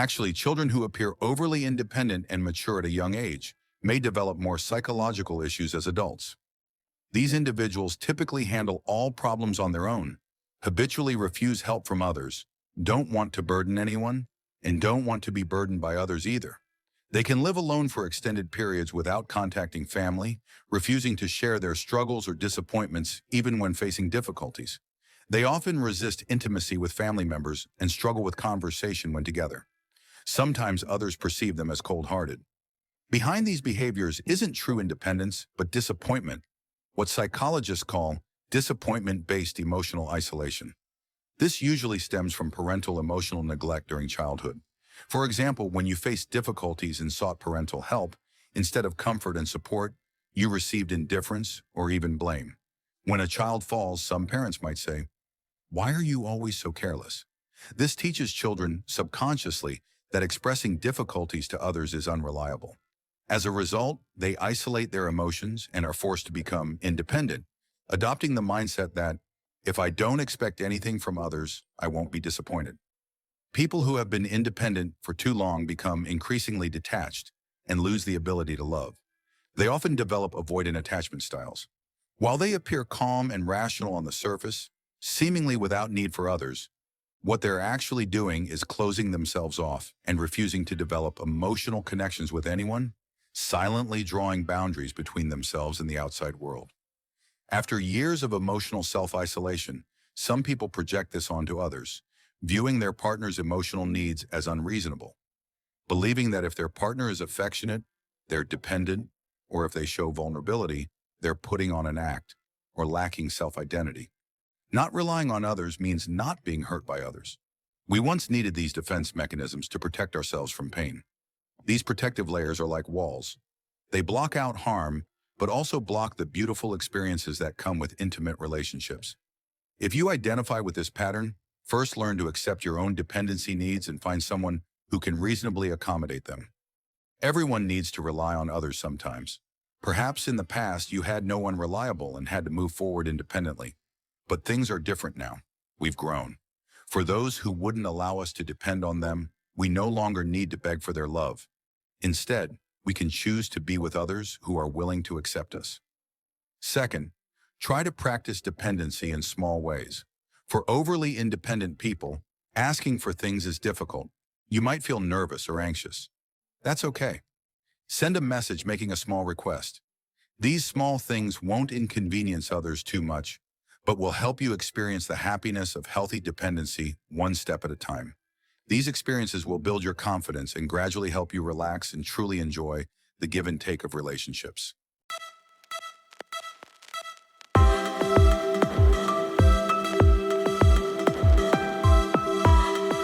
Actually, children who appear overly independent and mature at a young age may develop more psychological issues as adults. These individuals typically handle all problems on their own, habitually refuse help from others, don't want to burden anyone, and don't want to be burdened by others either. They can live alone for extended periods without contacting family, refusing to share their struggles or disappointments even when facing difficulties. They often resist intimacy with family members and struggle with conversation when together. Sometimes others perceive them as cold-hearted. Behind these behaviors isn't true independence, but disappointment, what psychologists call disappointment-based emotional isolation. This usually stems from parental emotional neglect during childhood. For example, when you faced difficulties and sought parental help, instead of comfort and support, you received indifference or even blame. When a child falls, some parents might say, "Why are you always so careless?" This teaches children subconsciously that expressing difficulties to others is unreliable. As a result, they isolate their emotions and are forced to become independent, adopting the mindset that, if I don't expect anything from others, I won't be disappointed. People who have been independent for too long become increasingly detached and lose the ability to love. They often develop avoidant attachment styles. While they appear calm and rational on the surface, seemingly without need for others, what they're actually doing is closing themselves off and refusing to develop emotional connections with anyone, silently drawing boundaries between themselves and the outside world. After years of emotional self-isolation, some people project this onto others, viewing their partner's emotional needs as unreasonable, believing that if their partner is affectionate, they're dependent, or if they show vulnerability, they're putting on an act or lacking self-identity. Not relying on others means not being hurt by others. We once needed these defense mechanisms to protect ourselves from pain. These protective layers are like walls. They block out harm, but also block the beautiful experiences that come with intimate relationships. If you identify with this pattern, first learn to accept your own dependency needs and find someone who can reasonably accommodate them. Everyone needs to rely on others sometimes. Perhaps in the past you had no one reliable and had to move forward independently. But things are different now. We've grown. For those who wouldn't allow us to depend on them, we no longer need to beg for their love. Instead, we can choose to be with others who are willing to accept us. Second, try to practice dependency in small ways. For overly independent people, asking for things is difficult. You might feel nervous or anxious. That's okay. Send a message making a small request. These small things won't inconvenience others too much, but will help you experience the happiness of healthy dependency one step at a time. These experiences will build your confidence and gradually help you relax and truly enjoy the give and take of relationships.